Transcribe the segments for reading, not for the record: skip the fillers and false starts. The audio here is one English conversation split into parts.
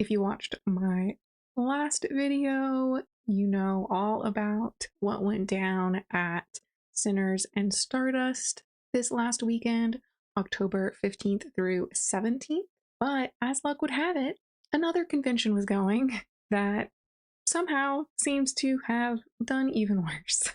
If you watched my last video, you know all about what went down at Sinners and Stardust this last weekend, October 15th through 17th. But as luck would have it, another convention was going that somehow seems to have done even worse.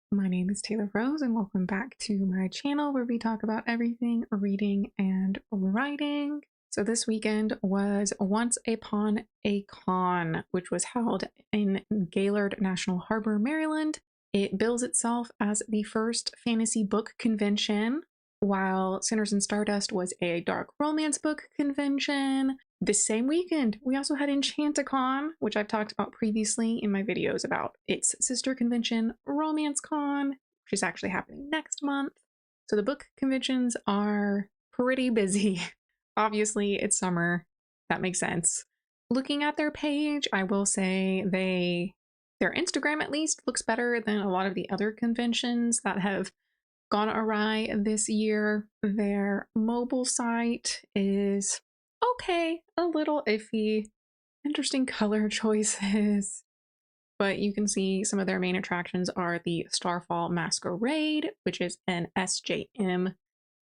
My name is Taylor Rose, and welcome back to my channel where we talk about everything reading and writing. So this weekend was Once Upon a Con, which was held in Gaylord National Harbor, Maryland. It bills itself as the first fantasy book convention, while Sinners and Stardust was a dark romance book convention. This same weekend, we also had Enchanticon, which I've talked about previously in my videos about its sister convention, RomanceCon, which is actually happening next month. So the book conventions are pretty busy. Obviously, it's summer. That makes sense. Looking at their page, I will say their Instagram at least looks better than a lot of the other conventions that have gone awry this year. Their mobile site is okay, a little iffy, interesting color choices, but you can see some of their main attractions are the Starfall Masquerade, which is an SJM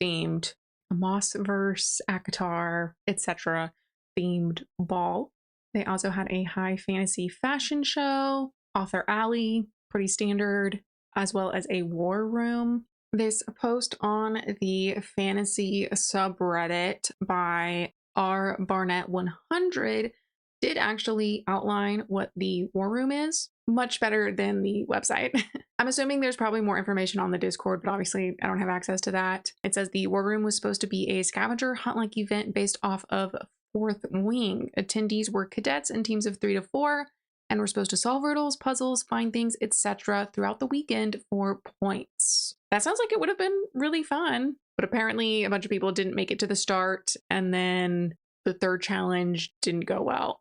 themed Mossverse, ACOTAR, etc. themed ball. They also had a high fantasy fashion show, Author Alley, pretty standard, as well as a war room. This post on the fantasy subreddit by R Barnett 100 did actually outline what the war room is, much better than the website. I'm assuming there's probably more information on the Discord, but obviously I don't have access to that. It says the war room was supposed to be a scavenger hunt-like event based off of Fourth Wing. Attendees were cadets in teams of 3 to 4 and were supposed to solve riddles, puzzles, find things, etc. throughout the weekend for points. That sounds like it would have been really fun, but apparently a bunch of people didn't make it to the start, and then the third challenge didn't go well.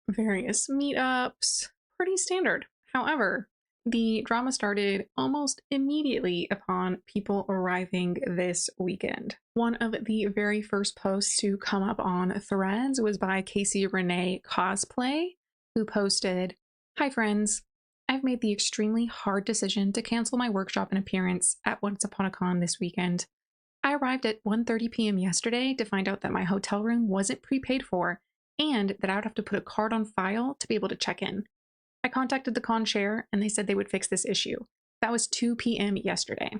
Various meetups, pretty standard. However, the drama started almost immediately upon people arriving this weekend. One of the very first posts to come up on Threads was by Casey Renee Cosplay, who posted, "Hi friends, I've made the extremely hard decision to cancel my workshop and appearance at Once Upon a Con this weekend. I arrived at 1:30 p.m. yesterday to find out that my hotel room wasn't prepaid for and that I would have to put a card on file to be able to check in. I contacted the con chair and they said they would fix this issue. That was 2 p.m. yesterday.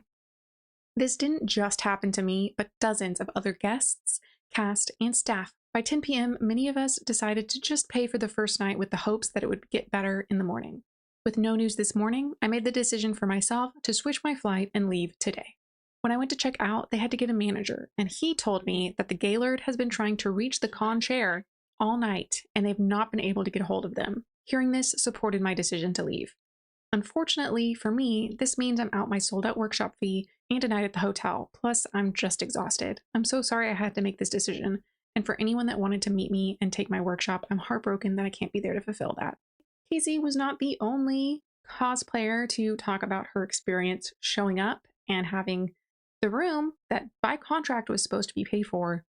This didn't just happen to me, but dozens of other guests, cast, and staff. By 10 p.m., many of us decided to just pay for the first night with the hopes that it would get better in the morning. With no news this morning, I made the decision for myself to switch my flight and leave today. When I went to check out, they had to get a manager, and he told me that the Gaylord has been trying to reach the con chair all night, and they've not been able to get a hold of them. Hearing this supported my decision to leave. Unfortunately for me, this means I'm out my sold-out workshop fee and a night at the hotel, plus I'm just exhausted. I'm so sorry I had to make this decision, and for anyone that wanted to meet me and take my workshop, I'm heartbroken that I can't be there to fulfill that." Casey was not the only cosplayer to talk about her experience showing up and having the room that by contract was supposed to be paid for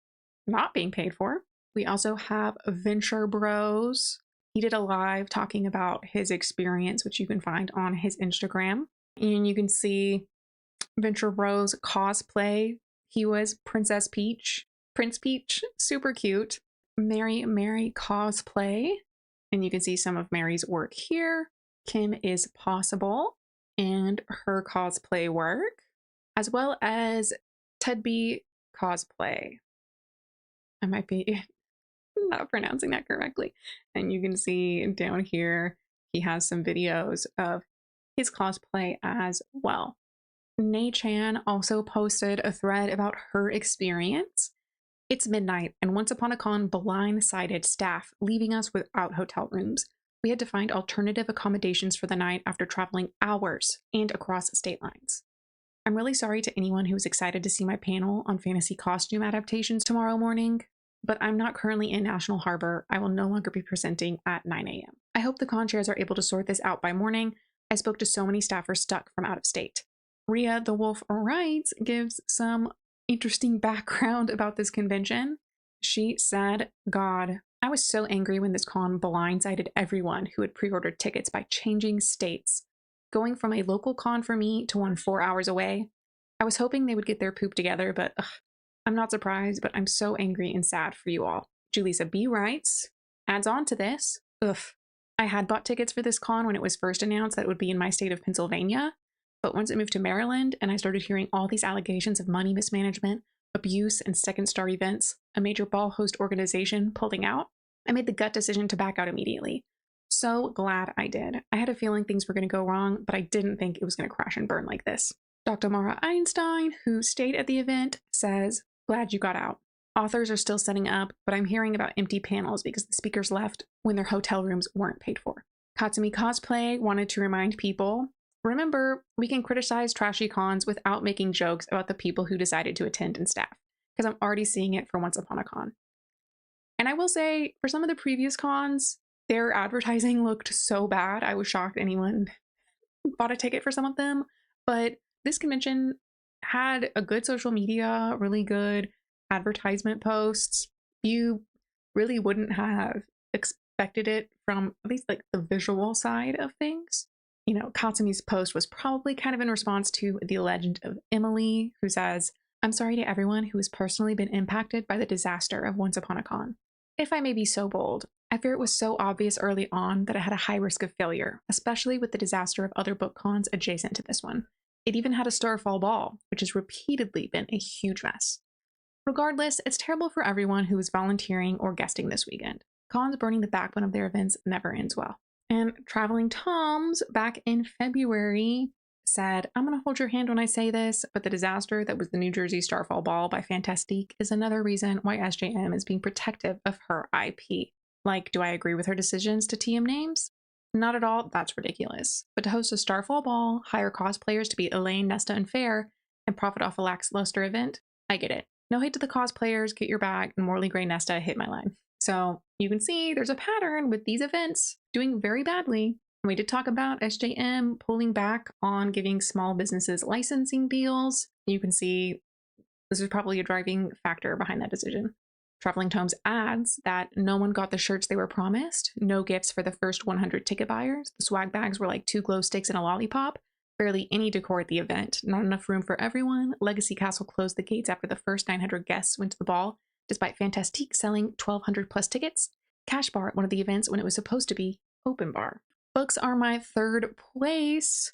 not being paid for. We also have Venture Bros. He did a live talking about his experience, which you can find on his Instagram. And you can see Venture Bros cosplay. He was Princess Peach, Prince Peach, super cute. Mary cosplay. And you can see some of Mary's work here. Kim is Possible and her cosplay work, as well as Ted B cosplay. I might be not pronouncing that correctly. And you can see down here, he has some videos of his cosplay as well. Nay Chan also posted a thread about her experience. It's midnight, and Once Upon a Con blindsided staff, leaving us without hotel rooms. We had to find alternative accommodations for the night after traveling hours and across state lines. I'm really sorry to anyone who was excited to see my panel on fantasy costume adaptations tomorrow morning, but I'm not currently in National Harbor. I will no longer be presenting at 9 a.m. I hope the con chairs are able to sort this out by morning. I spoke to so many staffers stuck from out of state. Rhea the Wolf writes gives some interesting background about this convention. She said, God, I was so angry when this con blindsided everyone who had pre-ordered tickets by changing states. Going from a local con for me to one 4 hours away. I was hoping they would get their poop together, but I'm not surprised, but I'm so angry and sad for you all. Julissa B writes, adds on to this, I had bought tickets for this con when it was first announced that it would be in my state of Pennsylvania, but once it moved to Maryland and I started hearing all these allegations of money mismanagement, abuse, and second star events, a major ball host organization pulling out, I made the gut decision to back out immediately. So glad I did. I had a feeling things were going to go wrong, but I didn't think it was going to crash and burn like this. Dr. Mara Einstein, who stayed at the event, says, glad you got out. Authors are still setting up, but I'm hearing about empty panels because the speakers left when their hotel rooms weren't paid for. Katsumi Cosplay wanted to remind people, remember, we can criticize trashy cons without making jokes about the people who decided to attend and staff, because I'm already seeing it for Once Upon a Con. And I will say, for some of the previous cons, their advertising looked so bad. I was shocked anyone bought a ticket for some of them, but this convention had a good social media, really good advertisement posts. You really wouldn't have expected it from at least like the visual side of things. You know, Katsumi's post was probably kind of in response to the legend of Emily, who says, I'm sorry to everyone who has personally been impacted by the disaster of Once Upon a Con. If I may be so bold, I fear it was so obvious early on that it had a high risk of failure, especially with the disaster of other book cons adjacent to this one. It even had a Starfall ball, which has repeatedly been a huge mess. Regardless, it's terrible for everyone who is volunteering or guesting this weekend. Cons burning the backbone of their events never ends well. And Traveling Toms, back in February, said, I'm going to hold your hand when I say this, but the disaster that was the New Jersey Starfall Ball by Fantastique is another reason why SJM is being protective of her IP. Like, do I agree with her decisions to TM names? Not at all, that's ridiculous. But to host a Starfall Ball, hire cosplayers to be Elaine, Nesta, and Fair, and profit off a lackluster event? I get it. No hate to the cosplayers, get your bag, and Morley Gray Nesta hit my line. So you can see there's a pattern with these events doing very badly. We did talk about SJM pulling back on giving small businesses licensing deals. You can see this is probably a driving factor behind that decision. Traveling Tomes adds that no one got the shirts they were promised, no gifts for the first 100 ticket buyers. The swag bags were like 2 glow sticks and a lollipop. Barely any decor at the event, not enough room for everyone. Legacy Castle closed the gates after the first 900 guests went to the ball, despite Fantastique selling 1,200 plus tickets. Cash Bar at one of the events when it was supposed to be open bar. Books Are My Third Place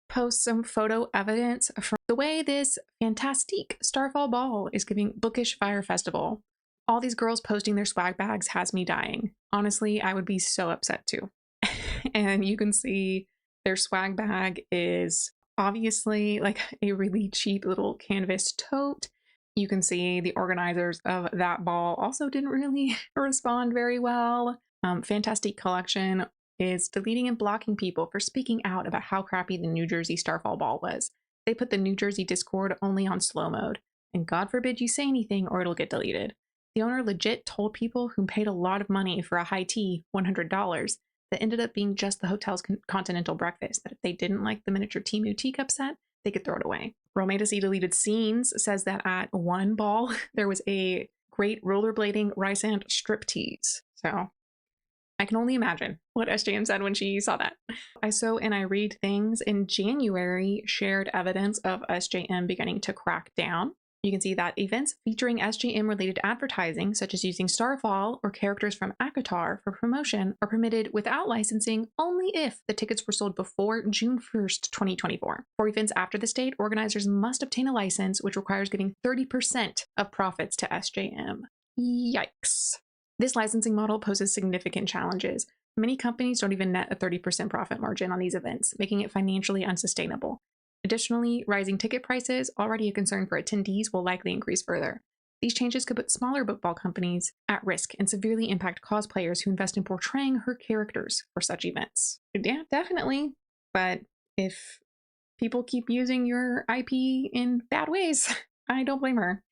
posts some photo evidence from the way this Fantastique Starfall Ball is giving Bookish Fire Festival. All these girls posting their swag bags has me dying. Honestly, I would be so upset too. And you can see their swag bag is obviously like a really cheap little canvas tote. You can see the organizers of that ball also didn't really respond very well. Fantastique Collection is deleting and blocking people for speaking out about how crappy the New Jersey Starfall Ball was. They put the New Jersey Discord only on slow mode, and God forbid you say anything or it'll get deleted. The owner legit told people who paid a lot of money for a high tea, $100, that ended up being just the hotel's continental breakfast, that if they didn't like the miniature Temu teacup set, they could throw it away. Romeo to See Deleted Scenes says that at one ball, there was a great rollerblading Rysand striptease. So I can only imagine what SJM said when she saw that. ISO and I Read Things in January shared evidence of SJM beginning to crack down. You can see that events featuring SJM-related advertising, such as using Starfall or characters from ACOTAR for promotion, are permitted without licensing only if the tickets were sold before June 1st, 2024. For events after this date, organizers must obtain a license, which requires giving 30% of profits to SJM. Yikes. This licensing model poses significant challenges. Many companies don't even net a 30% profit margin on these events, making it financially unsustainable. Additionally, rising ticket prices, already a concern for attendees, will likely increase further. These changes could put smaller bookball companies at risk and severely impact cosplayers who invest in portraying her characters for such events. Yeah, definitely. But if people keep using your IP in bad ways, I don't blame her.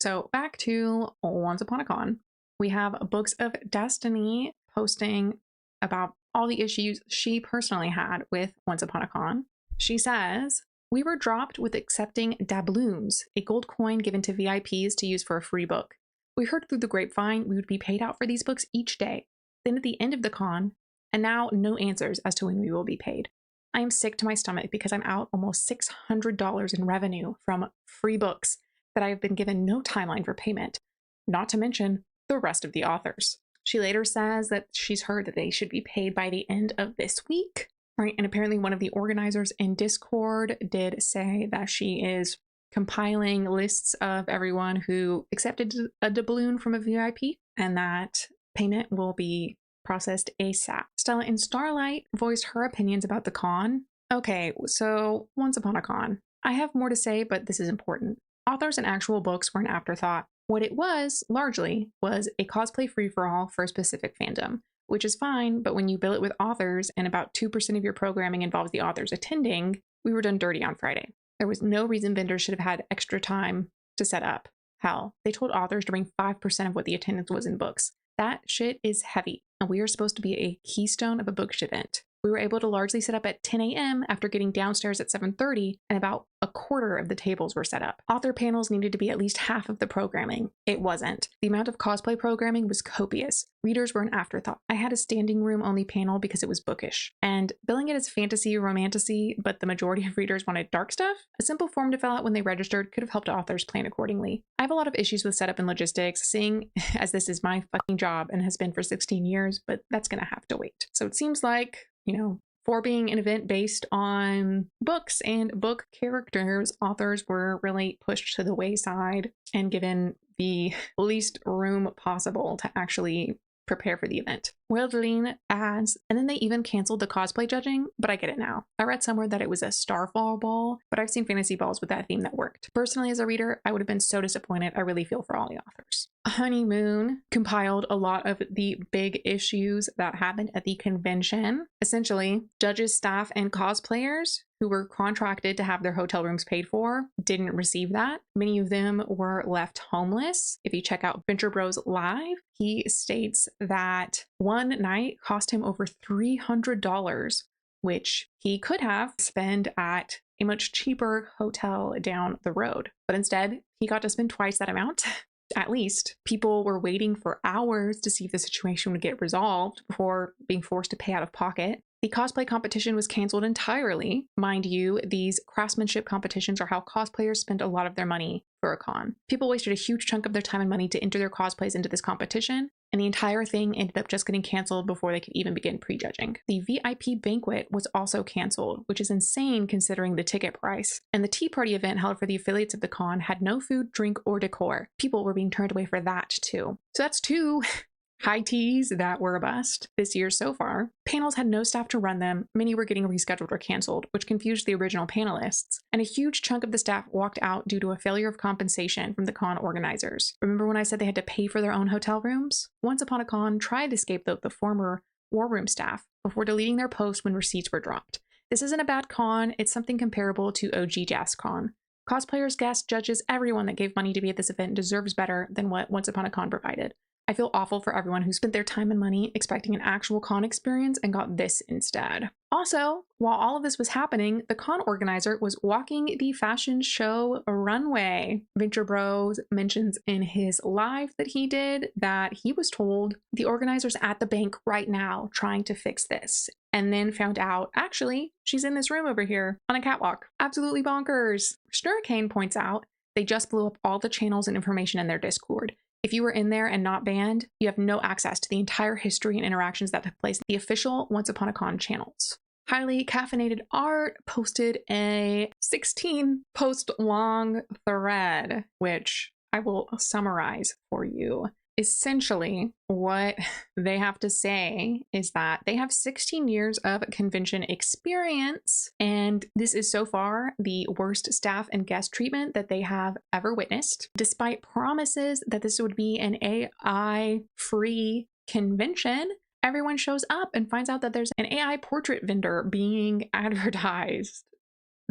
So back to Once Upon a Con. We have Books of Destiny posting about all the issues she personally had with Once Upon a Con. She says, We were dropped with accepting doubloons, a gold coin given to VIPs to use for a free book. We heard through the grapevine we would be paid out for these books each day, then at the end of the con, and now no answers as to when we will be paid. I am sick to my stomach because I'm out almost $600 in revenue from free books that I have been given no timeline for payment, not to mention the rest of the authors. She later says that she's heard that they should be paid by the end of this week. Right, and apparently one of the organizers in Discord did say that she is compiling lists of everyone who accepted a doubloon from a VIP and that payment will be processed ASAP. Stella in Starlight voiced her opinions about the con. Okay, so Once Upon a Con. I have more to say, but this is important. Authors and actual books were an afterthought. What it was, largely, was a cosplay free-for-all for a specific fandom, which is fine, but when you bill it with authors and about 2% of your programming involves the authors attending, we were done dirty on Friday. There was no reason vendors should have had extra time to set up. Hell, they told authors to bring 5% of what the attendance was in books. That shit is heavy, and we are supposed to be a keystone of a bookish event. We were able to largely set up at 10 a.m. after getting downstairs at 7:30, and about a quarter of the tables were set up. Author panels needed to be at least half of the programming. It wasn't. The amount of cosplay programming was copious. Readers were an afterthought. I had a standing room only panel because it was bookish, and billing it as fantasy romantasy, but the majority of readers wanted dark stuff. A simple form to fill out when they registered could have helped authors plan accordingly. I have a lot of issues with setup and logistics, seeing as this is my fucking job and has been for 16 years, but that's gonna have to wait. So it seems like, for being an event based on books and book characters, authors were really pushed to the wayside and given the least room possible to actually prepare for the event. Wildling adds, and then they even canceled the cosplay judging, but I get it now. I read somewhere that it was a Starfall ball, but I've seen fantasy balls with that theme that worked. Personally, as a reader, I would have been so disappointed. I really feel for all the authors. Honeymoon compiled a lot of the big issues that happened at the convention. Essentially, judges, staff, and cosplayers who were contracted to have their hotel rooms paid for didn't receive that. Many of them were left homeless. If you check out Venture Bros Live, he states that one night cost him over $300, which he could have spent at a much cheaper hotel down the road. But instead, he got to spend twice that amount. At least. People were waiting for hours to see if the situation would get resolved before being forced to pay out of pocket. The cosplay competition was canceled entirely. Mind you, these craftsmanship competitions are how cosplayers spend a lot of their money for a con. People wasted a huge chunk of their time and money to enter their cosplays into this competition, and the entire thing ended up just getting canceled before they could even begin prejudging. The VIP banquet was also canceled, which is insane considering the ticket price. And the tea party event held for the affiliates of the con had no food, drink, or decor. People were being turned away for that too. So that's two high teas that were a bust this year so far. Panels had no staff to run them. Many were getting rescheduled or canceled, which confused the original panelists. And a huge chunk of the staff walked out due to a failure of compensation from the con organizers. Remember when I said they had to pay for their own hotel rooms? Once Upon a Con tried to scapegoat the former War Room staff before deleting their post when receipts were dropped. This isn't a bad con, it's something comparable to OG JazzCon. Cosplayers, guests, judges, everyone that gave money to be at this event deserves better than what Once Upon a Con provided. I feel awful for everyone who spent their time and money expecting an actual con experience and got this instead. Also, while all of this was happening, the con organizer was walking the fashion show runway. Venture Bros mentions in his live that he did that he was told the organizer's at the bank right now trying to fix this, and then found out, actually, she's in this room over here on a catwalk. Absolutely bonkers. Snurricane points out they just blew up all the channels and information in their Discord. If you were in there and not banned, you have no access to the entire history and interactions that took place in the official Once Upon a Con channels. Highly Caffeinated Art posted a 16-post long thread, which I will summarize for you. Essentially, what they have to say is that they have 16 years of convention experience, and this is so far the worst staff and guest treatment that they have ever witnessed. Despite promises that this would be an AI-free convention, everyone shows up and finds out that there's an AI portrait vendor being advertised.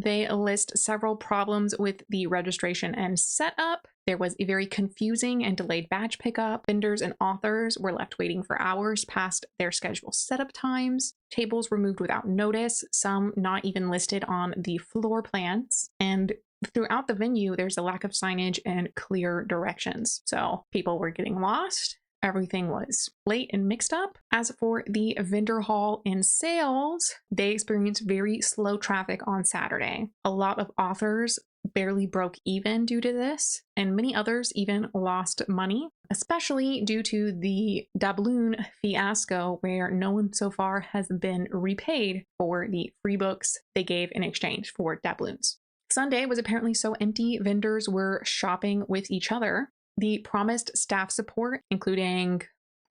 They list several problems with the registration and setup. There was a very confusing and delayed badge pickup. Vendors and authors were left waiting for hours past their scheduled setup times. Tables were moved without notice, some not even listed on the floor plans. And throughout the venue, there's a lack of signage and clear directions. So people were getting lost. Everything was late and mixed up. As for the vendor hall and sales, they experienced very slow traffic on Saturday. A lot of authors barely broke even due to this, and many others even lost money, especially due to the doubloon fiasco where no one so far has been repaid for the free books they gave in exchange for doubloons. Sunday was apparently so empty, vendors were shopping with each other. The promised staff support, including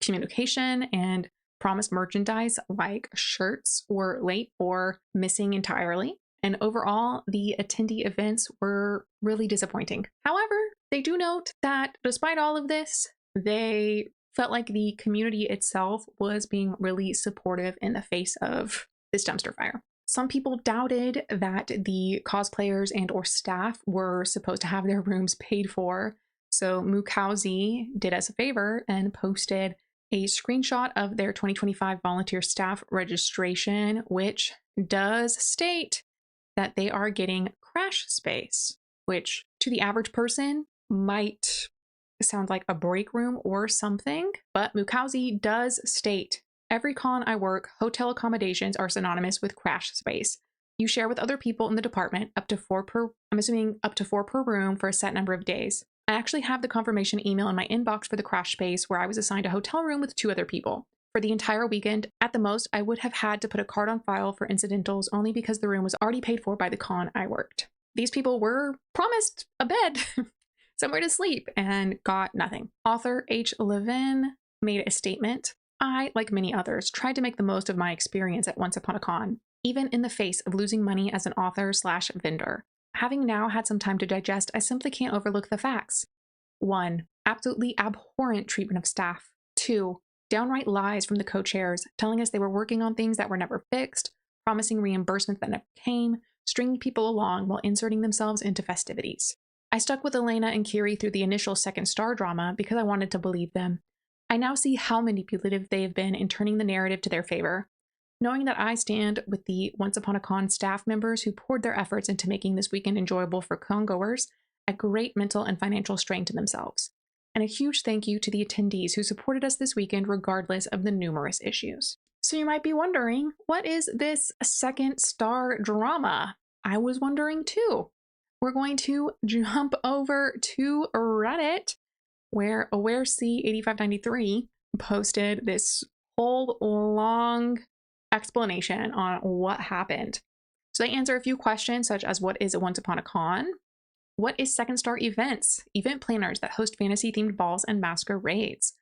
communication and promised merchandise like shirts, were late or missing entirely. And overall, the attendee events were really disappointing. However, they do note that despite all of this, they felt like the community itself was being really supportive in the face of this dumpster fire. Some people doubted that the cosplayers and or staff were supposed to have their rooms paid for. So Mukauzi did us a favor and posted a screenshot of their 2025 volunteer staff registration, which does state that they are getting crash space, which to the average person might sound like a break room or something. But Mukauzi does state, every con I work, hotel accommodations are synonymous with crash space. You share with other people in the department, up to 4 per room for a set number of days. I actually have the confirmation email in my inbox for the crash space where I was assigned a hotel room with 2 other people. For the entire weekend, at the most, I would have had to put a card on file for incidentals only because the room was already paid for by the con I worked. These people were promised a bed, somewhere to sleep, and got nothing. Author H. Levin made a statement. I, like many others, tried to make the most of my experience at Once Upon a Con, even in the face of losing money as an author/vendor. Having now had some time to digest, I simply can't overlook the facts. 1. Absolutely abhorrent treatment of staff. 2. Downright lies from the co-chairs, telling us they were working on things that were never fixed, promising reimbursement that never came, stringing people along while inserting themselves into festivities. I stuck with Elena and Kiri through the initial second star drama because I wanted to believe them. I now see how manipulative they have been in turning the narrative to their favor. Knowing that I stand with the Once Upon a Con staff members who poured their efforts into making this weekend enjoyable for congoers at great mental and financial strain to themselves. And a huge thank you to the attendees who supported us this weekend regardless of the numerous issues. So you might be wondering, what is this second star drama? I was wondering too. We're going to jump over to Reddit, where AwareC8593 posted this whole long explanation on what happened. So they answer a few questions such as, what is Once Upon a Con? What is Second Star Events? Event planners that host fantasy-themed balls and masquerades.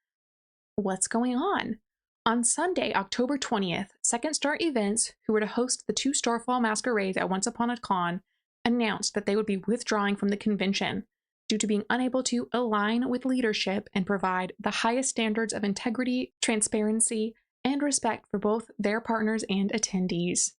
What's going on? On Sunday, October 20th, Second Star Events, who were to host the 2 Starfall masquerades at Once Upon a Con, announced that they would be withdrawing from the convention due to being unable to align with leadership and provide the highest standards of integrity, transparency, and respect for both their partners and attendees.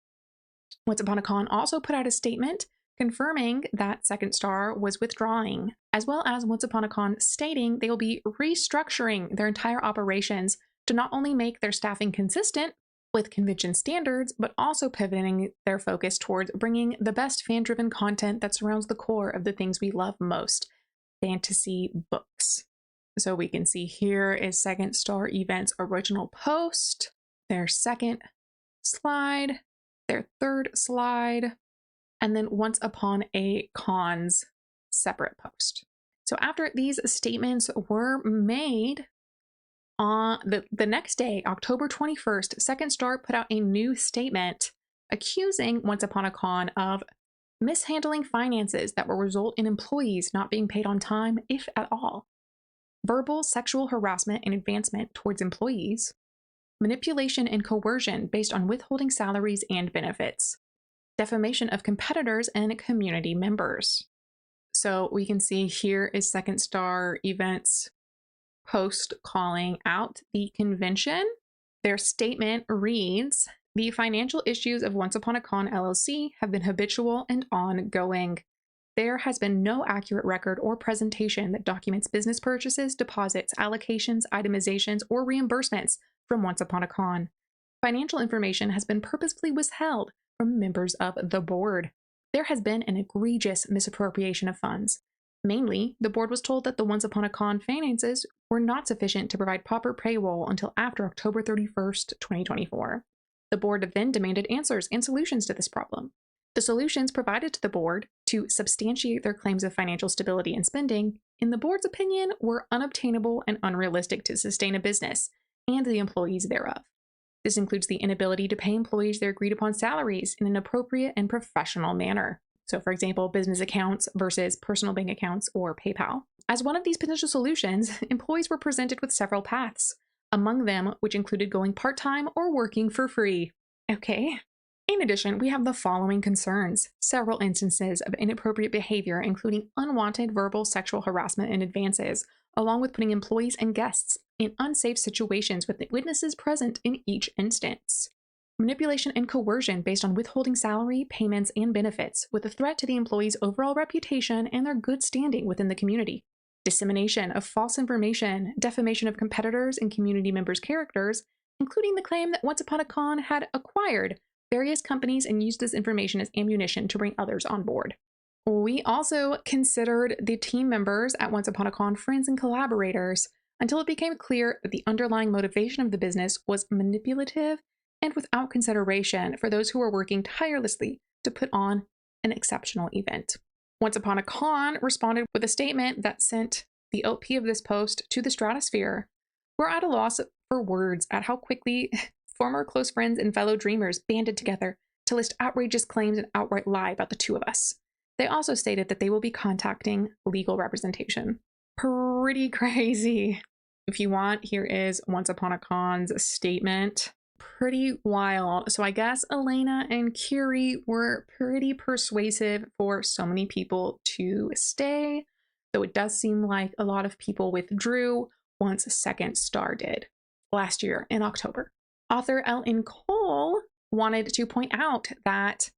Once Upon a Con also put out a statement confirming that Second Star was withdrawing, as well as Once Upon a Con stating they will be restructuring their entire operations to not only make their staffing consistent with convention standards, but also pivoting their focus towards bringing the best fan-driven content that surrounds the core of the things we love most, fantasy books. So we can see here is Second Star Events' original post, their second slide, their third slide, and then Once Upon a Con's separate post. So after these statements were made, on the next day, October 21st, Second Star put out a new statement accusing Once Upon a Con of mishandling finances that will result in employees not being paid on time, if at all, verbal sexual harassment and advancement towards employees, manipulation and coercion based on withholding salaries and benefits, defamation of competitors and community members. So we can see here is Second Star Events post calling out the convention. Their statement reads, The financial issues of Once Upon a Con LLC have been habitual and ongoing. There has been no accurate record or presentation that documents business purchases, deposits, allocations, itemizations, or reimbursements from Once Upon a Con. Financial information has been purposefully withheld from members of the board. There has been an egregious misappropriation of funds. Mainly, the board was told that the Once Upon a Con finances were not sufficient to provide proper payroll until after October 31st, 2024. The board then demanded answers and solutions to this problem. The solutions provided to the board to substantiate their claims of financial stability and spending, in the board's opinion, were unobtainable and unrealistic to sustain a business and the employees thereof. This includes the inability to pay employees their agreed-upon salaries in an appropriate and professional manner. So, for example, business accounts versus personal bank accounts or PayPal. As one of these potential solutions, employees were presented with several paths, among them which included going part-time or working for free. Okay. In addition, we have the following concerns: several instances of inappropriate behavior, including unwanted verbal sexual harassment and advances, along with putting employees and guests in unsafe situations with the witnesses present in each instance. Manipulation and coercion based on withholding salary, payments, and benefits, with a threat to the employee's overall reputation and their good standing within the community. Dissemination of false information, defamation of competitors and community members' characters, including the claim that Once Upon a Con had acquired various companies and used this information as ammunition to bring others on board. We also considered the team members at Once Upon a Con friends and collaborators until it became clear that the underlying motivation of the business was manipulative and without consideration for those who were working tirelessly to put on an exceptional event. Once Upon a Con responded with a statement that sent the OP of this post to the stratosphere. We're at a loss for words at how quickly former close friends and fellow dreamers banded together to list outrageous claims and outright lie about the two of us. They also stated that they will be contacting legal representation. Pretty crazy. If you want, here is Once Upon a Con's statement. Pretty wild. So I guess Elena and Curie were pretty persuasive for so many people to stay, though it does seem like a lot of people withdrew once Second Star did last year in October. Author Ellen Cole wanted to point out that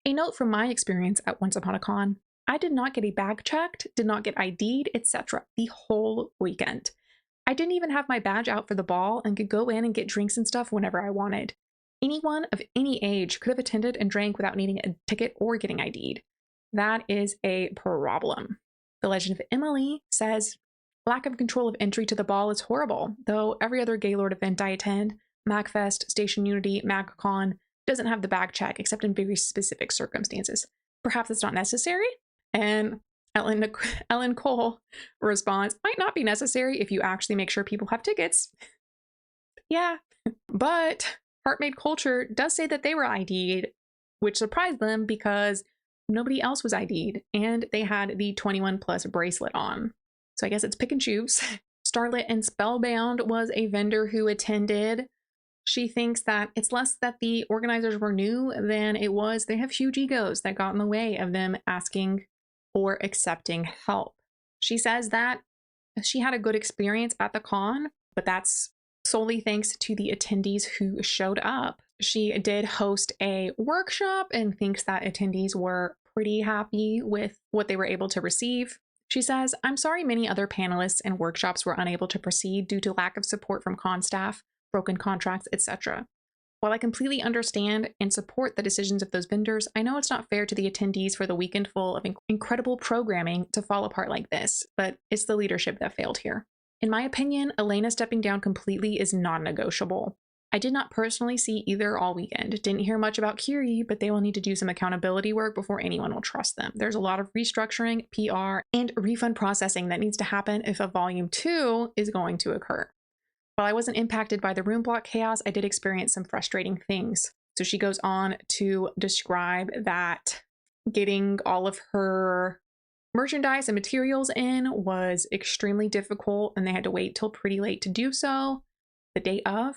a note from my experience at Once Upon a Con: I did not get a bag checked, did not get ID'd, etc. the whole weekend. I didn't even have my badge out for the ball and could go in and get drinks and stuff whenever I wanted. Anyone of any age could have attended and drank without needing a ticket or getting ID'd. That is a problem. The Legend of Emily says, lack of control of entry to the ball is horrible, though every other Gaylord event I attend, MagFest, Station Unity, MagCon, doesn't have the bag check except in very specific circumstances. Perhaps it's not necessary? And Ellen Cole responds, might not be necessary if you actually make sure people have tickets. Yeah, but Heart Made Culture does say that they were ID'd, which surprised them because nobody else was ID'd and they had the 21 plus bracelet on. So I guess it's pick and choose. Starlit and Spellbound was a vendor who attended. She thinks that it's less that the organizers were new than it was they have huge egos that got in the way of them asking or accepting help. She says that she had a good experience at the con, but that's solely thanks to the attendees who showed up. She did host a workshop and thinks that attendees were pretty happy with what they were able to receive. She says, I'm sorry many other panelists and workshops were unable to proceed due to lack of support from con staff, broken contracts, etc. While I completely understand and support the decisions of those vendors, I know it's not fair to the attendees for the weekend full of incredible programming to fall apart like this, but it's the leadership that failed here. In my opinion, Elena stepping down completely is non-negotiable. I did not personally see either all weekend. Didn't hear much about Curie, but they will need to do some accountability work before anyone will trust them. There's a lot of restructuring, PR, and refund processing that needs to happen if a volume 2 is going to occur. While I wasn't impacted by the room block chaos, I did experience some frustrating things. So she goes on to describe that getting all of her merchandise and materials in was extremely difficult, and they had to wait till pretty late to do so. The day of,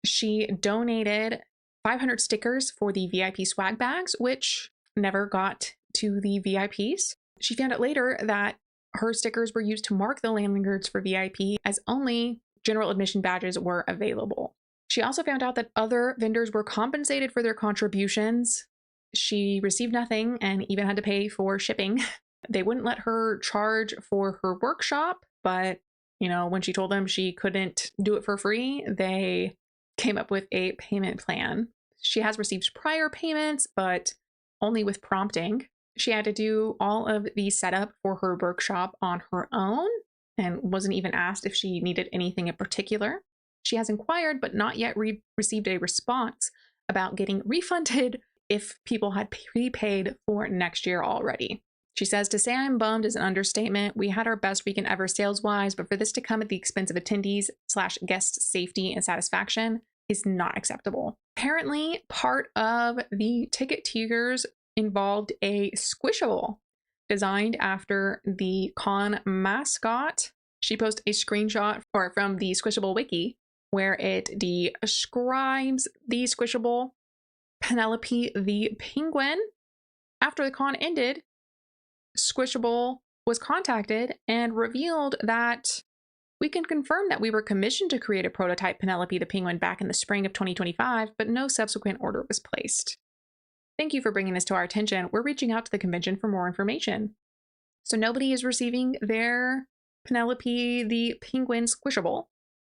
she donated 500 stickers for the VIP swag bags, which never got to the VIPs. She found out later that her stickers were used to mark the lanyards for VIP, as only general admission badges were available. She also found out that other vendors were compensated for their contributions. She received nothing and even had to pay for shipping. They wouldn't let her charge for her workshop, but when she told them she couldn't do it for free, they came up with a payment plan. She has received prior payments, but only with prompting. She had to do all of the setup for her workshop on her own and wasn't even asked if she needed anything in particular. She has inquired, but not yet received a response about getting refunded if people had prepaid for next year already. She says, to say I'm bummed is an understatement. We had our best weekend ever sales-wise, but for this to come at the expense of attendees/guest safety and satisfaction is not acceptable. Apparently, part of the ticket tiers involved a squishable designed after the con mascot. She posted a screenshot from the Squishable wiki where it describes the squishable Penelope the penguin. After the con ended, Squishable was contacted and revealed that we can confirm that we were commissioned to create a prototype Penelope the penguin back in the spring of 2025, but no subsequent order was placed. Thank you for bringing this to our attention. We're reaching out to the convention for more information. So nobody is receiving their Penelope the penguin squishable.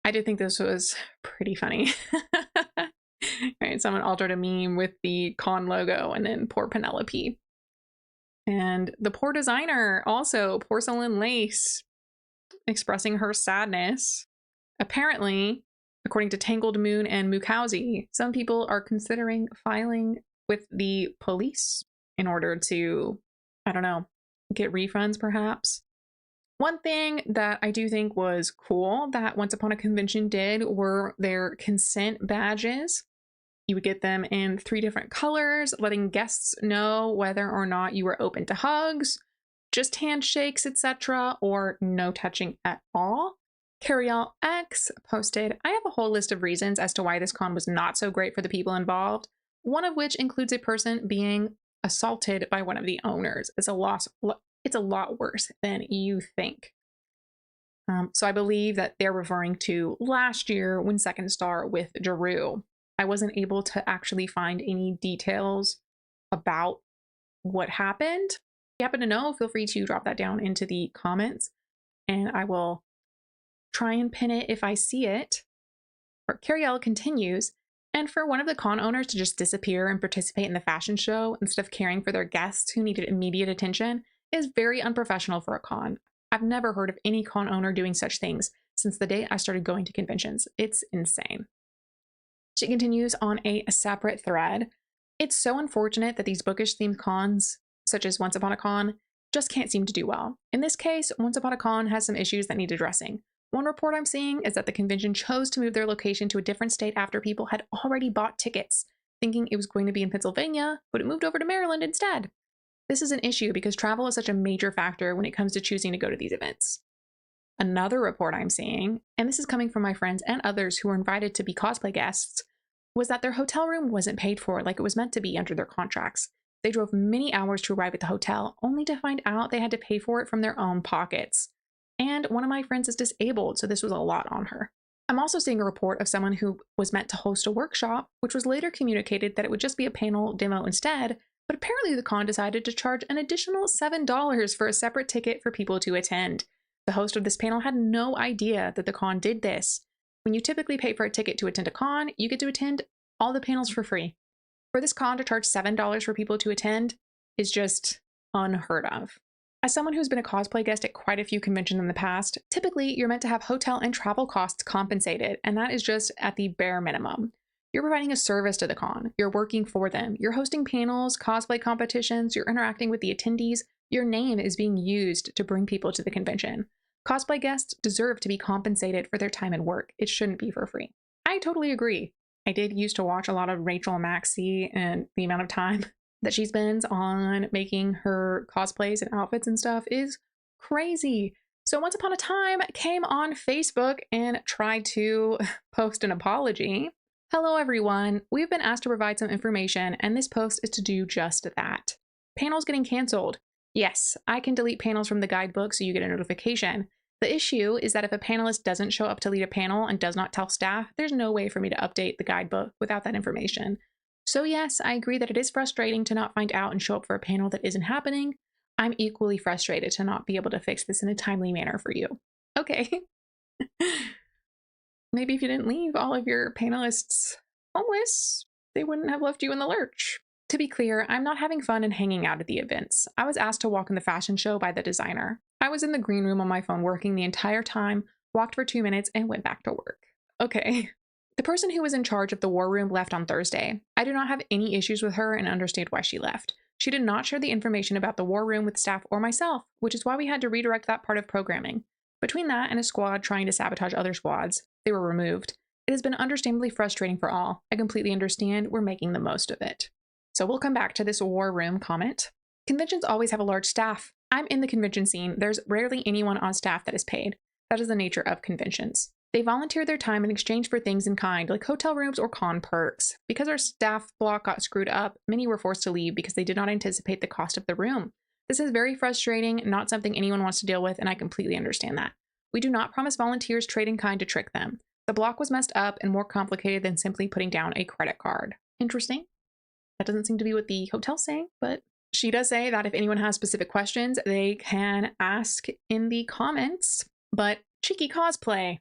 I did think this was pretty funny. Right, someone altered a meme with the con logo and then poor Penelope. And the poor designer, also Porcelain Lace, expressing her sadness. Apparently, according to Tangled Moon and Mukauzi, some people are considering filing with the police in order to, get refunds perhaps. One thing that I do think was cool that Once Upon a Convention did were their consent badges. You would get them in 3 different colors, letting guests know whether or not you were open to hugs, just handshakes, etc., or no touching at all. Carryall X posted, I have a whole list of reasons as to why this con was not so great for the people involved, one of which includes a person being assaulted by one of the owners. It's a lot worse than you think. So I believe that they're referring to last year when Second Star withdrew. I wasn't able to actually find any details about what happened. If you happen to know, feel free to drop that down into the comments and I will try and pin it if I see it. Carryall continues, and for one of the con owners to just disappear and participate in the fashion show instead of caring for their guests who needed immediate attention is very unprofessional for a con. I've never heard of any con owner doing such things since the day I started going to conventions. It's insane. She continues on a separate thread. It's so unfortunate that these bookish themed cons, such as Once Upon a Con, just can't seem to do well. In this case, Once Upon a Con has some issues that need addressing. One report I'm seeing is that the convention chose to move their location to a different state after people had already bought tickets, thinking it was going to be in Pennsylvania, but it moved over to Maryland instead. This is an issue because travel is such a major factor when it comes to choosing to go to these events. Another report I'm seeing, and this is coming from my friends and others who were invited to be cosplay guests, was that their hotel room wasn't paid for like it was meant to be under their contracts. They drove many hours to arrive at the hotel, only to find out they had to pay for it from their own pockets. And one of my friends is disabled, so this was a lot on her. I'm also seeing a report of someone who was meant to host a workshop, which was later communicated that it would just be a panel demo instead, but apparently the con decided to charge an additional $7 for a separate ticket for people to attend. The host of this panel had no idea that the con did this. When you typically pay for a ticket to attend a con, you get to attend all the panels for free. For this con to charge $7 for people to attend is just unheard of. As someone who's been a cosplay guest at quite a few conventions in the past, typically you're meant to have hotel and travel costs compensated, and that is just at the bare minimum. You're providing a service to the con, you're working for them, you're hosting panels, cosplay competitions, you're interacting with the attendees, your name is being used to bring people to the convention. Cosplay guests deserve to be compensated for their time and work. It shouldn't be for free. I totally agree. I did used to watch a lot of Rachel Maxey, and the amount of time that she spends on making her cosplays and outfits and stuff is crazy. So Once Upon a Time came on Facebook and tried to post an apology. Hello everyone, we've been asked to provide some information and this post is to do just that. Panels getting canceled. Yes, I can delete panels from the guidebook so you get a notification. The issue is that if a panelist doesn't show up to lead a panel and does not tell staff, there's no way for me to update the guidebook without that information. So yes, I agree that it is frustrating to not find out and show up for a panel that isn't happening. I'm equally frustrated to not be able to fix this in a timely manner for you. Okay. Maybe if you didn't leave all of your panelists homeless, they wouldn't have left you in the lurch. To be clear, I'm not having fun and hanging out at the events. I was asked to walk in the fashion show by the designer. I was in the green room on my phone working the entire time, walked for 2 minutes, and went back to work. Okay. The person who was in charge of the war room left on Thursday. I do not have any issues with her and understand why she left. She did not share the information about the war room with staff or myself, which is why we had to redirect that part of programming. Between that and a squad trying to sabotage other squads, they were removed. It has been understandably frustrating for all. I completely understand. We're making the most of it. So we'll come back to this war room comment. Conventions always have a large staff. I'm in the convention scene. There's rarely anyone on staff that is paid. That is the nature of conventions. They volunteer their time in exchange for things in kind, like hotel rooms or con perks. Because our staff block got screwed up, many were forced to leave because they did not anticipate the cost of the room. This is very frustrating, not something anyone wants to deal with, and I completely understand that. We do not promise volunteers trade in kind to trick them. The block was messed up and more complicated than simply putting down a credit card. Interesting. That doesn't seem to be what the hotel's saying, but she does say that if anyone has specific questions, they can ask in the comments. But Cheeky Cosplay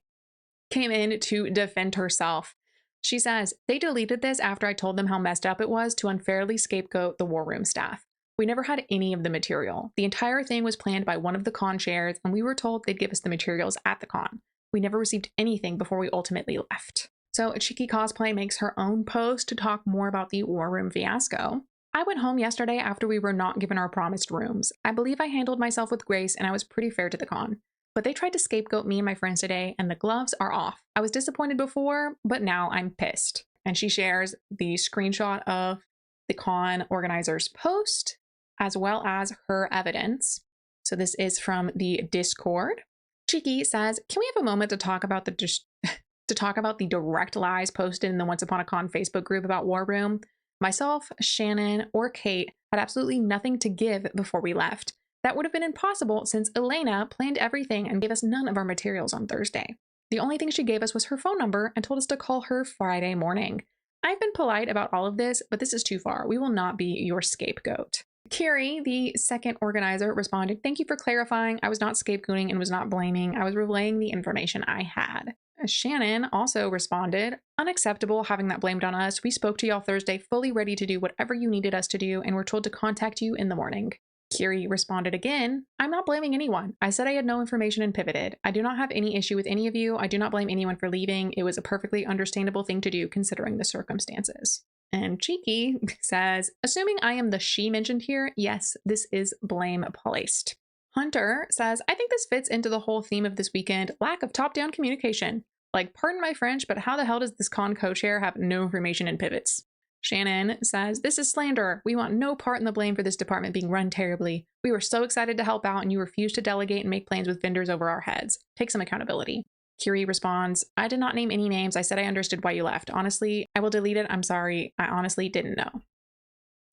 came in to defend herself. She says, they deleted this after I told them how messed up it was to unfairly scapegoat the war room staff. We never had any of the material. The entire thing was planned by one of the con chairs, and we were told they'd give us the materials at the con. We never received anything before we ultimately left. So Cheeky Cosplay makes her own post to talk more about the war room fiasco. I went home yesterday after we were not given our promised rooms. I believe I handled myself with grace and I was pretty fair to the con. But they tried to scapegoat me and my friends today, and the gloves are off. I was disappointed before, but now I'm pissed. And she shares the screenshot of the con organizer's post, as well as her evidence. So this is from the Discord. Cheeky says, can we have a moment to talk about the direct lies posted in the Once Upon a Con Facebook group about War Room? Myself, Shannon, or Kate had absolutely nothing to give before we left. That would have been impossible since Elena planned everything and gave us none of our materials on Thursday. The only thing she gave us was her phone number and told us to call her Friday morning. I've been polite about all of this, but this is too far. We will not be your scapegoat. Kiri, the second organizer, responded, thank you for clarifying. I was not scapegoating and was not blaming. I was relaying the information I had. Shannon also responded, unacceptable having that blamed on us. We spoke to y'all Thursday, fully ready to do whatever you needed us to do, and were told to contact you in the morning. Kiri responded again, I'm not blaming anyone. I said I had no information and pivoted. I do not have any issue with any of you. I do not blame anyone for leaving. It was a perfectly understandable thing to do considering the circumstances. And Cheeky says, assuming I am the she mentioned here, yes, this is blame placed. Hunter says, I think this fits into the whole theme of this weekend, lack of top-down communication. Like, pardon my French, but how the hell does this con co-chair have no information and pivots? Shannon says, this is slander. We want no part in the blame for this department being run terribly. We were so excited to help out and you refused to delegate and make plans with vendors over our heads. Take some accountability. Kiri responds, I did not name any names. I said I understood why you left. Honestly, I will delete it. I'm sorry. I honestly didn't know.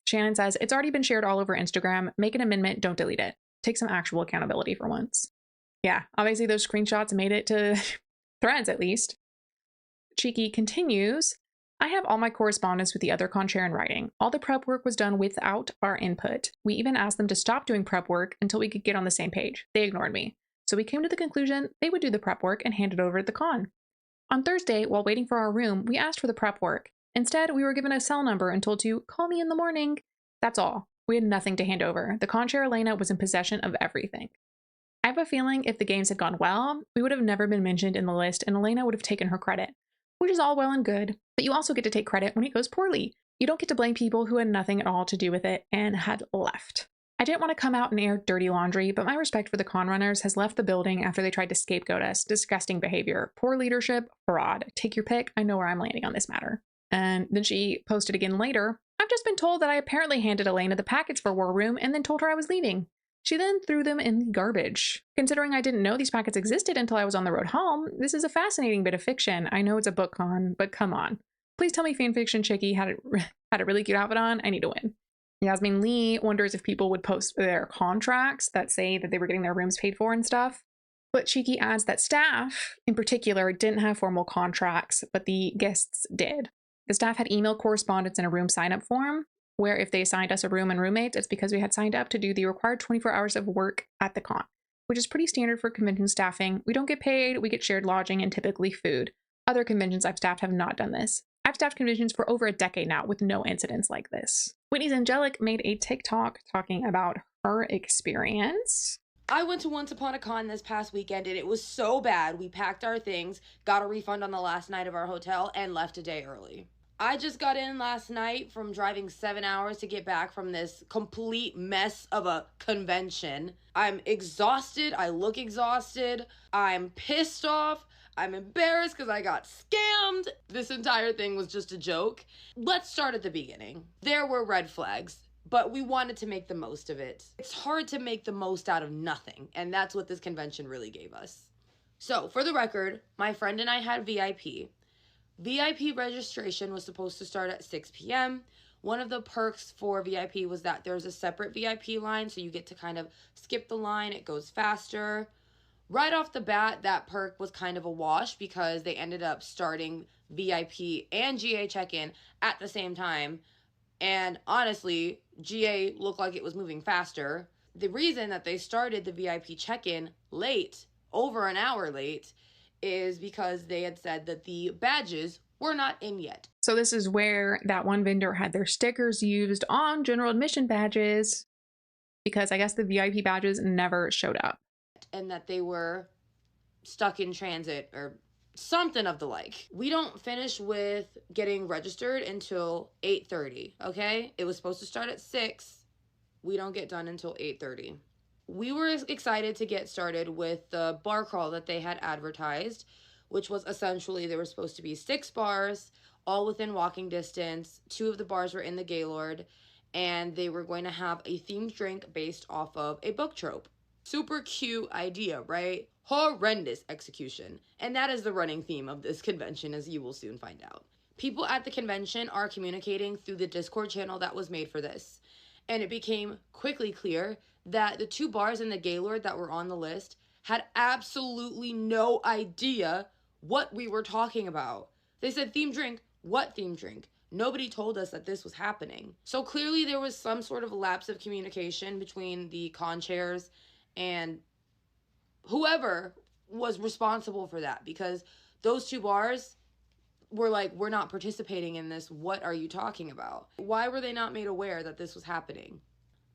Shannon says, it's already been shared all over Instagram. Make an amendment. Don't delete it. Take some actual accountability for once. Yeah, obviously those screenshots made it to threads at least. Cheeky continues, I have all my correspondence with the other con chair in writing. All the prep work was done without our input. We even asked them to stop doing prep work until we could get on the same page. They ignored me. So we came to the conclusion they would do the prep work and hand it over at the con. On Thursday, while waiting for our room, we asked for the prep work. Instead, we were given a cell number and told to call me in the morning. That's all. We had nothing to hand over. The con chair Elena was in possession of everything. I have a feeling if the games had gone well, we would have never been mentioned in the list and Elena would have taken her credit. Which is all well and good, but you also get to take credit when it goes poorly. You don't get to blame people who had nothing at all to do with it and had left. I didn't want to come out and air dirty laundry, but my respect for the con runners has left the building after they tried to scapegoat us. Disgusting behavior, poor leadership, fraud. Take your pick. I know where I'm landing on this matter. And then she posted again later, I've just been told that I apparently handed Elena the packets for War Room and then told her I was leaving. She then threw them in the garbage. Considering I didn't know these packets existed until I was on the road home, this is a fascinating bit of fiction. I know it's a book con, but come on. Please tell me fanfiction Chicky had a really cute outfit on. I need to win. Yasmin Lee wonders if people would post their contracts that say that they were getting their rooms paid for and stuff. But Shiki adds that staff, in particular, didn't have formal contracts, but the guests did. The staff had email correspondence and a room sign-up form, where if they assigned us a room and roommates, it's because we had signed up to do the required 24 hours of work at the con, which is pretty standard for convention staffing. We don't get paid, we get shared lodging and typically food. Other conventions I've staffed have not done this. I've staffed conventions for over a decade now with no incidents like this. Whitney's Angelic made a TikTok talking about her experience. I went to Once Upon a Con this past weekend and it was so bad. We packed our things, got a refund on the last night of our hotel, and left a day early. I just got in last night from driving 7 hours to get back from this complete mess of a convention. I'm exhausted. I look exhausted. I'm pissed off. I'm embarrassed because I got scammed. This entire thing was just a joke. Let's start at the beginning. There were red flags, but we wanted to make the most of it. It's hard to make the most out of nothing, and that's what this convention really gave us. So, for the record, my friend and I had VIP. VIP registration was supposed to start at 6 p.m. One of the perks for VIP was that there's a separate VIP line, so you get to kind of skip the line. It goes faster. Right off the bat, that perk was kind of a wash because they ended up starting VIP and GA check-in at the same time. And honestly, GA looked like it was moving faster. The reason that they started the VIP check-in late, over an hour late, is because they had said that the badges were not in yet. So this is where that one vendor had their stickers used on general admission badges, because I guess the VIP badges never showed up. And that they were stuck in transit or something of the like. We don't finish with getting registered until 8:30, okay? It was supposed to start at 6. We don't get done until 8:30. We were excited to get started with the bar crawl that they had advertised, which was essentially there were supposed to be 6 bars, all within walking distance. 2 of the bars were in the Gaylord, and they were going to have a themed drink based off of a book trope. Super cute idea, right? Horrendous execution. And that is the running theme of this convention, as you will soon find out. People at the convention are communicating through the Discord channel that was made for this. And it became quickly clear that the 2 bars in the Gaylord that were on the list had absolutely no idea what we were talking about. They said theme drink. What theme drink? Nobody told us that this was happening. So clearly there was some sort of lapse of communication between the con chairs and whoever was responsible for that, because those 2 bars were like, we're not participating in this. What are you talking about? Why were they not made aware that this was happening?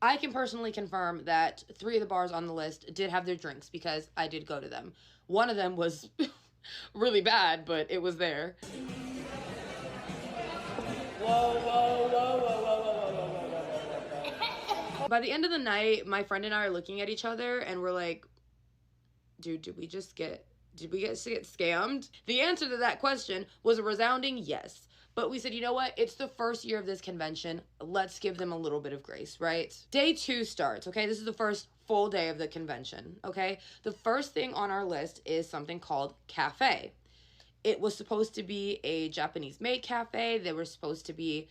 I can personally confirm that 3 of the bars on the list did have their drinks because I did go to them. One of them was really bad, but it was there. Whoa, whoa, whoa, whoa, whoa, whoa, whoa, whoa, whoa. By the end of the night, my friend and I are looking at each other and we're like, dude, did we get scammed? The answer to that question was a resounding yes. But we said, you know what? It's the first year of this convention. Let's give them a little bit of grace, right? Day 2 starts, okay? This is the first full day of the convention, okay? The first thing on our list is something called cafe. It was supposed to be a Japanese maid cafe. There were supposed to be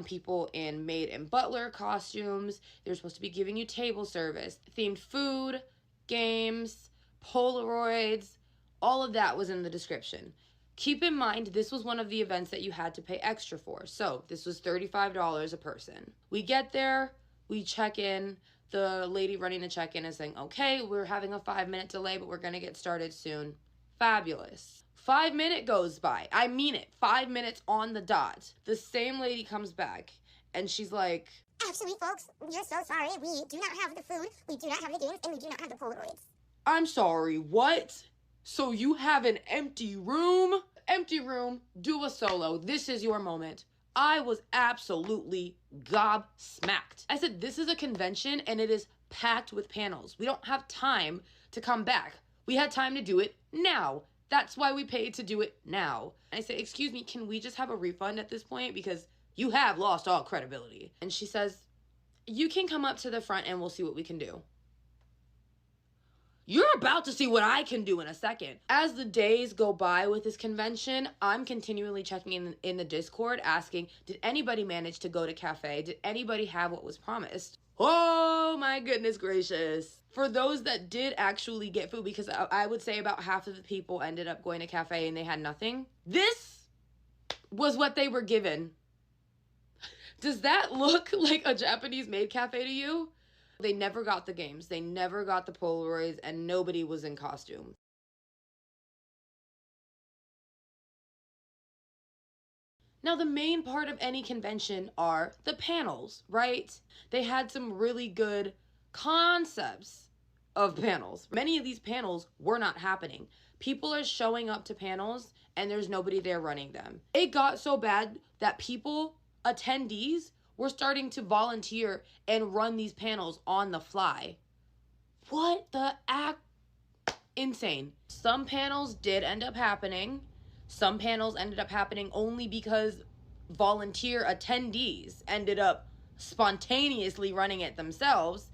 people in maid and butler costumes. They were supposed to be giving you table service, themed food, games, Polaroids. All of that was in the description. Keep in mind, this was one of the events that you had to pay extra for. So this was $35 a person. We get there, we check in. The lady running the check-in is saying, okay, we're having a 5-minute delay, but we're going to get started soon. Fabulous. 5 minutes goes by. I mean it. 5 minutes on the dot. The same lady comes back and she's like, actually, folks, we're so sorry. We do not have the food, we do not have the games, and we do not have the Polaroids. I'm sorry, what? So you have an empty room? Empty room, do a solo. This is your moment. I was absolutely gobsmacked. I said, this is a convention and it is packed with panels. We don't have time to come back. We had time to do it now. That's why we paid to do it now. I said, excuse me, can we just have a refund at this point? Because you have lost all credibility. And she says, you can come up to the front and we'll see what we can do. You're about to see what I can do in a second. As the days go by with this convention, I'm continually checking in the Discord asking, did anybody manage to go to cafe? Did anybody have what was promised? Oh my goodness gracious. For those that did actually get food, because I would say about half of the people ended up going to cafe and they had nothing. This was what they were given. Does that look like a Japanese made cafe to you? They never got the games. They never got the Polaroids, and nobody was in costume. Now, the main part of any convention are the panels, right? They had some really good concepts of panels. Many of these panels were not happening. People are showing up to panels and there's nobody there running them. It got so bad that attendees, were starting to volunteer and run these panels on the fly. What the insane. Some panels did end up happening. Some panels ended up happening only because volunteer attendees ended up spontaneously running it themselves.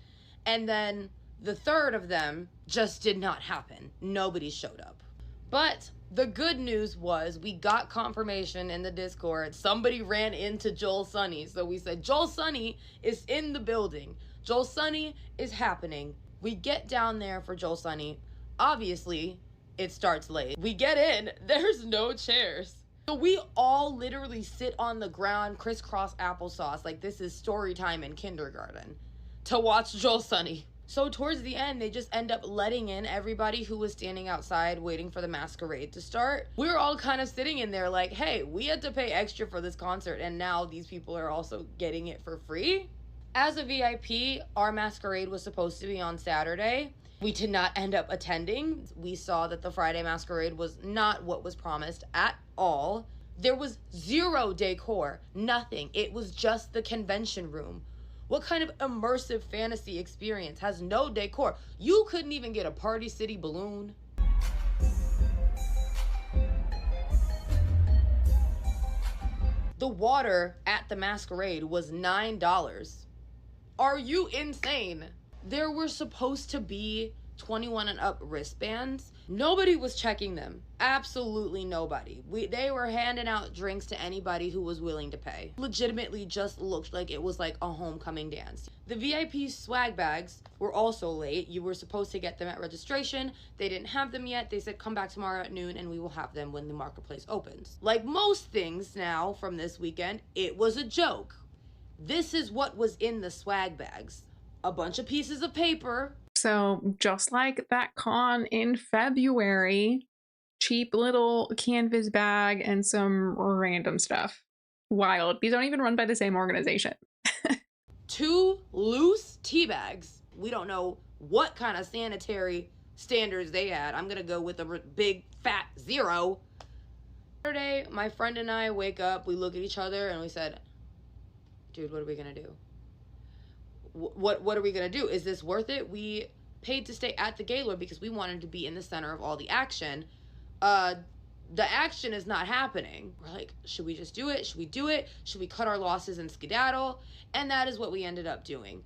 And then the third of them just did not happen. Nobody showed up. But the good news was we got confirmation in the Discord. Somebody ran into Joel Sunny. So we said, Joel Sunny is in the building. Joel Sunny is happening. We get down there for Joel Sunny. Obviously, it starts late. We get in, there's no chairs. So we all literally sit on the ground, crisscross applesauce, like this is story time in kindergarten, to watch Joel Sunny. So towards the end, they just end up letting in everybody who was standing outside waiting for the masquerade to start. We were all kind of sitting in there like, hey, we had to pay extra for this concert, and now these people are also getting it for free? As a VIP, our masquerade was supposed to be on Saturday. We did not end up attending. We saw that the Friday masquerade was not what was promised at all. There was zero decor, nothing. It was just the convention room. What kind of immersive fantasy experience has no decor? You couldn't even get a Party City balloon. The water at the masquerade was $9. Are you insane? There were supposed to be 21 and up wristbands. Nobody was checking them. Absolutely nobody. They were handing out drinks to anybody who was willing to pay. Legitimately just looked like it was like a homecoming dance. The VIP swag bags were also late. You were supposed to get them at registration. They didn't have them yet. They said come back tomorrow at noon and we will have them when the marketplace opens. Like most things now from this weekend, it was a joke. This is what was in the swag bags. A bunch of pieces of paper. So just like that con in February, cheap little canvas bag and some random stuff. Wild. These aren't even run by the same organization. 2 loose tea bags. We don't know what kind of sanitary standards they had. I'm gonna go with a big fat 0. Saturday, my friend and I wake up, we look at each other and we said, dude, what are we gonna do? What are we gonna do? Is this worth it? We paid to stay at the Gaylord because we wanted to be in the center of all the action. The action is not happening. We're like, should we just do it? Should we do it? Should we cut our losses and skedaddle? And that is what we ended up doing.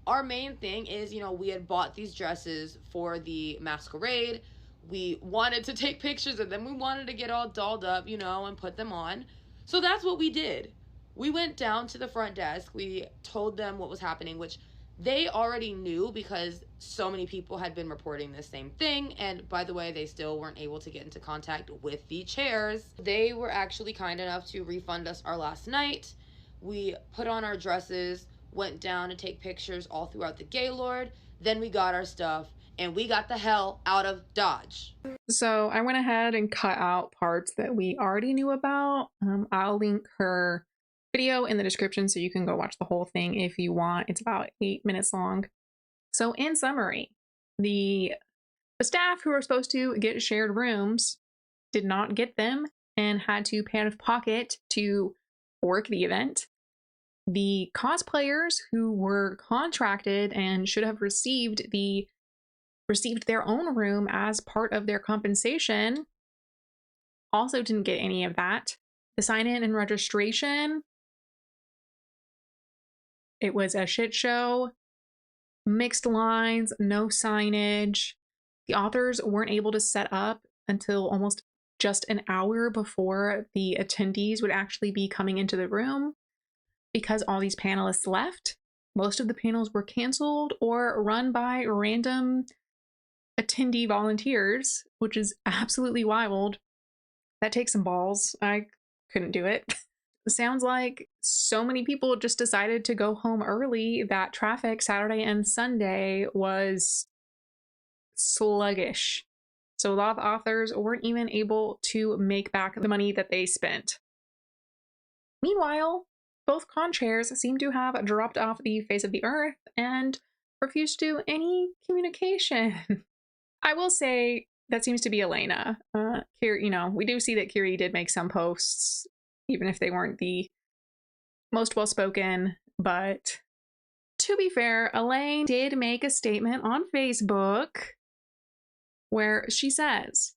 Our main thing is, we had bought these dresses for the masquerade. We wanted to take pictures of them. We wanted to get all dolled up, and put them on. So that's what we did. We went down to the front desk. We told them what was happening, which they already knew because so many people had been reporting the same thing. And by the way, they still weren't able to get into contact with the chairs. They were actually kind enough to refund us our last night. We put on our dresses, went down to take pictures all throughout the Gaylord. Then we got our stuff and we got the hell out of Dodge. So I went ahead and cut out parts that we already knew about. I'll link her video in the description so you can go watch the whole thing if you want. It's about 8 minutes long. So in summary, the staff who were supposed to get shared rooms did not get them and had to pay out of pocket to work the event. The cosplayers who were contracted and should have received their own room as part of their compensation also didn't get any of that. The sign-in and registration, it was a shit show. Mixed lines, no signage. The authors weren't able to set up until almost just an hour before the attendees would actually be coming into the room because all these panelists left. Most of the panels were canceled or run by random attendee volunteers, which is absolutely wild. That takes some balls. I couldn't do it. Sounds like so many people just decided to go home early that traffic Saturday and Sunday was sluggish. So a lot of authors weren't even able to make back the money that they spent. Meanwhile, both con chairs seem to have dropped off the face of the earth and refused to do any communication. I will say that seems to be Elena. We do see that Kiri did make some posts, even if they weren't the most well-spoken, but to be fair, Elaine did make a statement on Facebook where she says,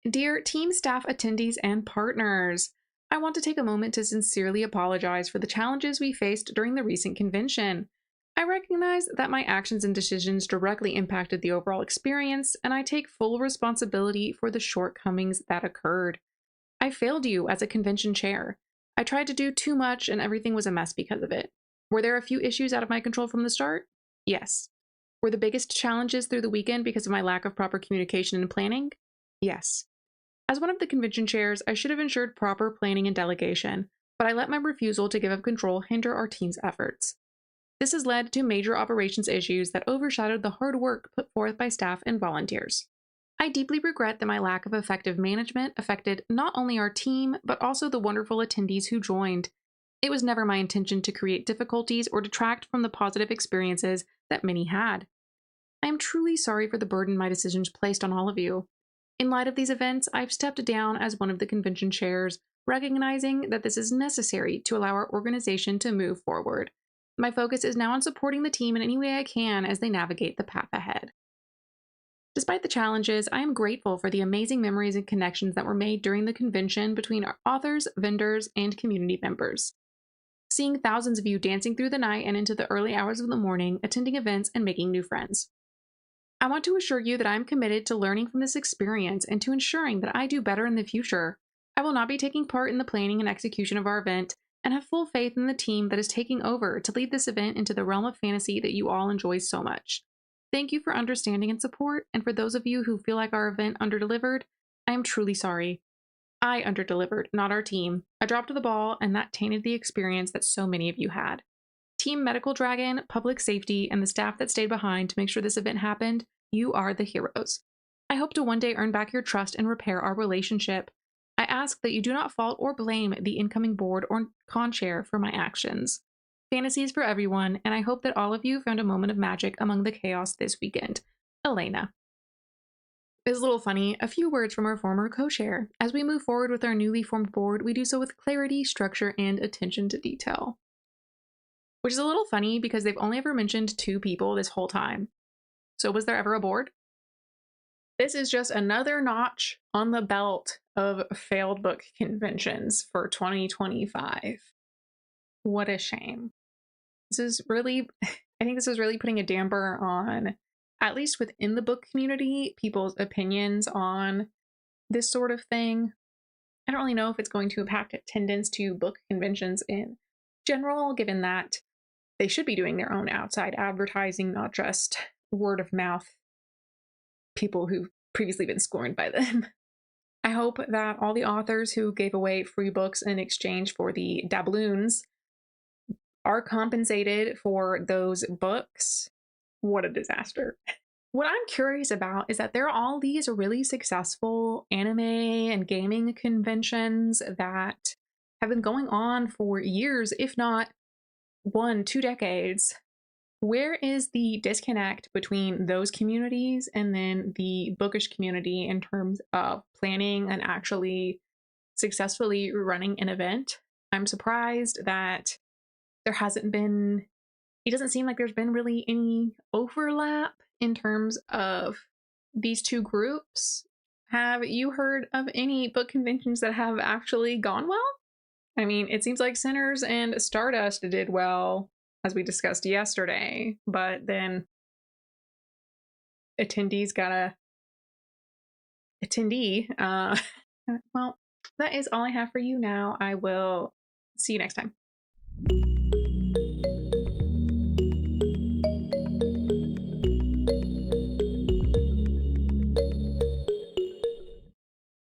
"Dear team staff, attendees, and partners, I want to take a moment to sincerely apologize for the challenges we faced during the recent convention. I recognize that my actions and decisions directly impacted the overall experience, and I take full responsibility for the shortcomings that occurred. I failed you as a convention chair. I tried to do too much and everything was a mess because of it. Were there a few issues out of my control from the start? Yes. Were the biggest challenges through the weekend because of my lack of proper communication and planning? Yes. As one of the convention chairs, I should have ensured proper planning and delegation, but I let my refusal to give up control hinder our team's efforts. This has led to major operations issues that overshadowed the hard work put forth by staff and volunteers. I deeply regret that my lack of effective management affected not only our team, but also the wonderful attendees who joined. It was never my intention to create difficulties or detract from the positive experiences that many had. I am truly sorry for the burden my decisions placed on all of you. In light of these events, I've stepped down as one of the convention chairs, recognizing that this is necessary to allow our organization to move forward. My focus is now on supporting the team in any way I can as they navigate the path ahead. Despite the challenges, I am grateful for the amazing memories and connections that were made during the convention between our authors, vendors, and community members. Seeing thousands of you dancing through the night and into the early hours of the morning, attending events, and making new friends. I want to assure you that I am committed to learning from this experience and to ensuring that I do better in the future. I will not be taking part in the planning and execution of our event, and have full faith in the team that is taking over to lead this event into the realm of fantasy that you all enjoy so much. Thank you for understanding and support, and for those of you who feel like our event underdelivered, I am truly sorry. I underdelivered, not our team. I dropped the ball, and that tainted the experience that so many of you had. Team Medical Dragon, Public Safety, and the staff that stayed behind to make sure this event happened, you are the heroes. I hope to one day earn back your trust and repair our relationship. I ask that you do not fault or blame the incoming board or con chair for my actions. Fantasy is for everyone, and I hope that all of you found a moment of magic among the chaos this weekend. Elena. It's a little funny, a few words from our former co-chair. As we move forward with our newly formed board, we do so with clarity, structure, and attention to detail. Which is a little funny because they've only ever mentioned 2 people this whole time. So was there ever a board? This is just another notch on the belt of failed book conventions for 2025. What a shame. I think this is really putting a damper on, at least within the book community, people's opinions on this sort of thing. I don't really know if it's going to impact attendance to book conventions in general, given that they should be doing their own outside advertising, not just word of mouth people who've previously been scorned by them. I hope that all the authors who gave away free books in exchange for the doubloons are compensated for those books. What a disaster. What I'm curious about is that there are all these really successful anime and gaming conventions that have been going on for years, if not 1-2 decades. Where is the disconnect between those communities and then the bookish community in terms of planning and actually successfully running an event? I'm surprised that there hasn't been, it doesn't seem like there's been really any overlap in terms of these 2 groups. Have you heard of any book conventions that have actually gone well? I mean, it seems like Sinners and Stardust did well, as we discussed yesterday, but then Attendees got a attendee. Well, that is all I have for you now. I will see you next time.